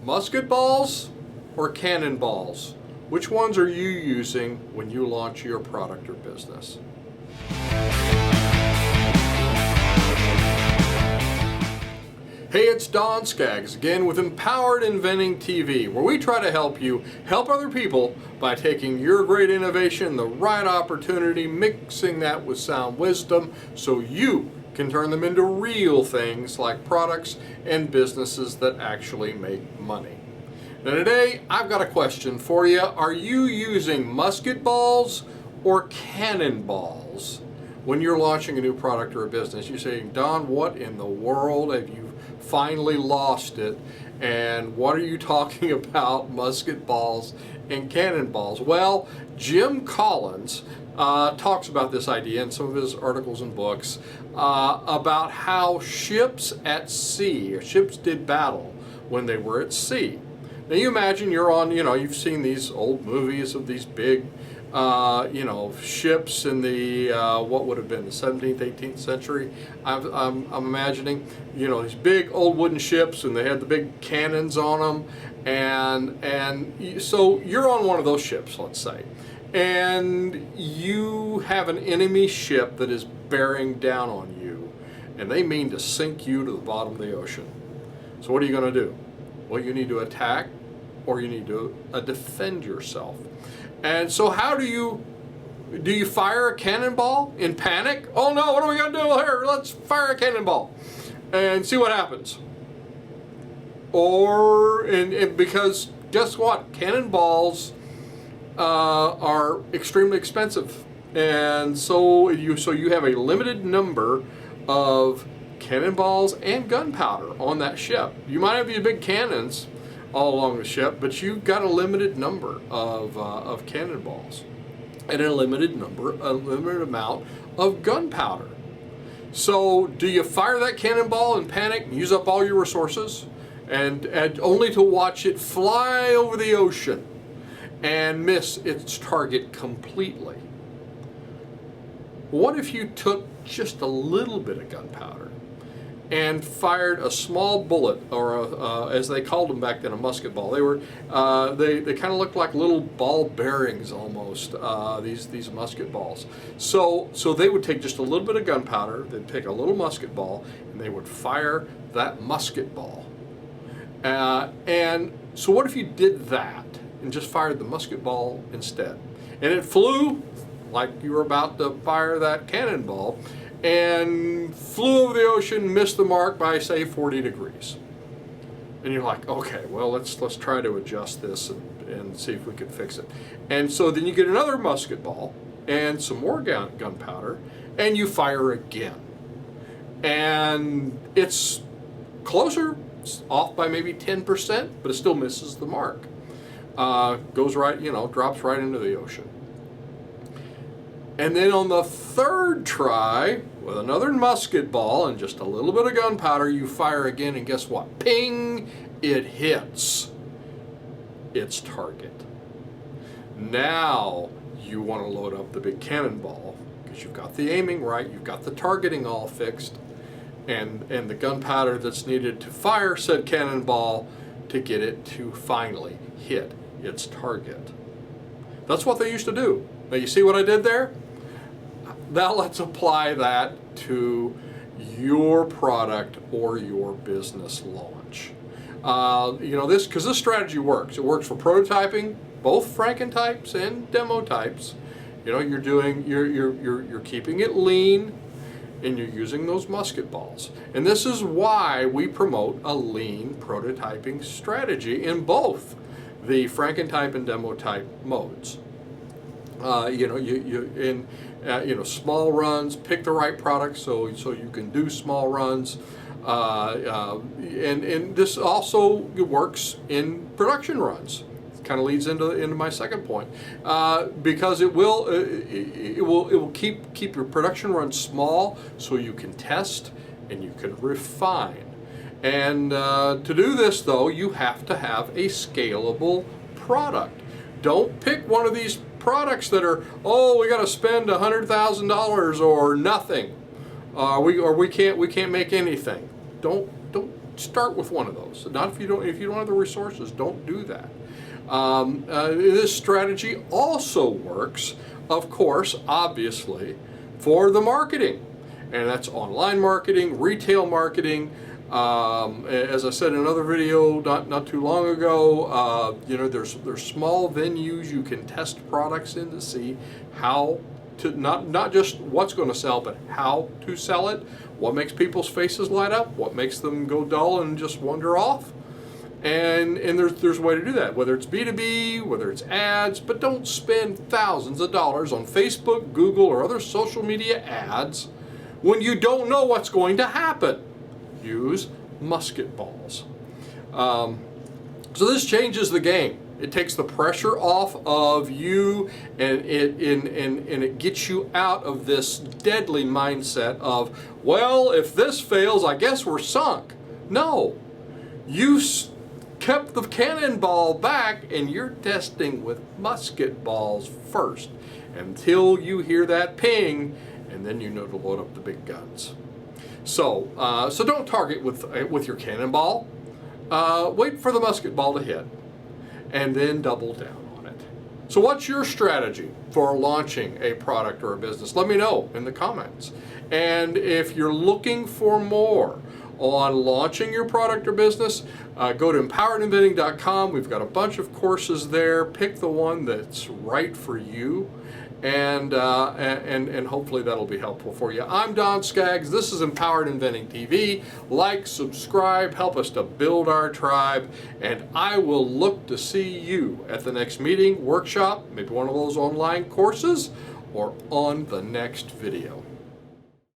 Musket balls or cannonballs? Which ones are you using when you launch your product or business? Hey, it's Don Skaggs again with Empowered Inventing TV, where we try to help you help other people by taking your great innovation, the right opportunity, mixing that with sound wisdom so you can turn them into real things like products and businesses that actually make money. Now today, I've got a question for you. Are you using musket balls or cannonballs when you're launching a new product or a business? You're saying, Don, what in the world have you finally lost it? And what are you talking about, musket balls and cannonballs? Well, Jim Collins talks about this idea in some of his articles and books about how ships at sea, or ships did battle when they were at sea. Now you imagine you're on, you've seen these old movies of these big, ships in the, what would have been the 17th, 18th century. I'm imagining, these big old wooden ships, and they had the big cannons on them. And so you're on one of those ships, let's say, and you have an enemy ship that is bearing down on you, and they mean to sink you to the bottom of the ocean. So what are you going to do? Well, you need to attack, or you need to defend yourself. And so how do you fire a cannonball in panic? Oh no, what are we going to do here? Let's fire a cannonball and see what happens. Or, and because guess what? Cannonballs are extremely expensive. And so you have a limited number of cannonballs and gunpowder on that ship. You might have these big cannons all along the ship, but you've got a limited number of cannonballs and a limited amount of gunpowder. So do you fire that cannonball in panic and use up all your resources and only to watch it fly over the ocean and miss its target completely? What if you took just a little bit of gunpowder and fired a small bullet, or as they called them back then, a musket ball? They were they kind of looked like little ball bearings almost. These musket balls. So they would take just a little bit of gunpowder. They'd take a little musket ball, and they would fire that musket ball. And so what if you did that and just fired the musket ball instead, and it flew like you were about to fire that cannonball, and flew over the ocean, missed the mark by say 40 degrees. And you're like, okay, well let's try to adjust this and see if we can fix it. And so then you get another musket ball and some more gunpowder, and you fire again. And it's closer, it's off by maybe 10%, but it still misses the mark. Goes right, drops right into the ocean. And then on the third try, with another musket ball and just a little bit of gunpowder, you fire again, and guess what? Ping! It hits its target. Now you want to load up the big cannonball, because you've got the aiming right, you've got the targeting all fixed, and the gunpowder that's needed to fire said cannonball to get it to finally hit its target. That's what they used to do. Now you see what I did there? Now let's apply that to your product or your business launch. Because this strategy works. It works for prototyping, both Frankentypes and demo types. You're keeping it lean, and you're using those musket balls. And this is why we promote a lean prototyping strategy in both the Frankentype and demo type modes. Small runs, pick the right product so you can do small runs, and this also works in production runs. It kind of leads into my second point, because it will keep your production runs small so you can test and you can refine. And to do this though, you have to have a scalable product. Don't pick one of these products that are, we got to spend $100,000 or nothing, we can't make anything. Don't start with one of those. Not if you don't have the resources, don't do that. This strategy also works, of course, obviously, for the marketing, and that's online marketing, retail marketing. As I said in another video not too long ago, you know, there's small venues you can test products in to see how to, not just what's going to sell, but how to sell it, what makes people's faces light up, what makes them go dull and just wander off. And there's a way to do that, whether it's B2B, whether it's ads, but don't spend thousands of dollars on Facebook, Google, or other social media ads when you don't know what's going to happen. Use musket balls. So this changes the game. It takes the pressure off of you, and it gets you out of this deadly mindset of, well, if this fails, I guess we're sunk. No, you kept the cannonball back, and you're testing with musket balls first until you hear that ping, and then you know to load up the big guns. So don't target with your cannonball. Wait for the musket ball to hit, and then double down on it. So what's your strategy for launching a product or a business? Let me know in the comments. And if you're looking for more on launching your product or business, go to empoweredinventing.com. We've got a bunch of courses there. Pick the one that's right for you, and hopefully that'll be helpful for you. I'm Don Skaggs. This is Empowered Inventing TV. Like, subscribe, help us to build our tribe, and I will look to see you at the next meeting, workshop, maybe one of those online courses, or on the next video.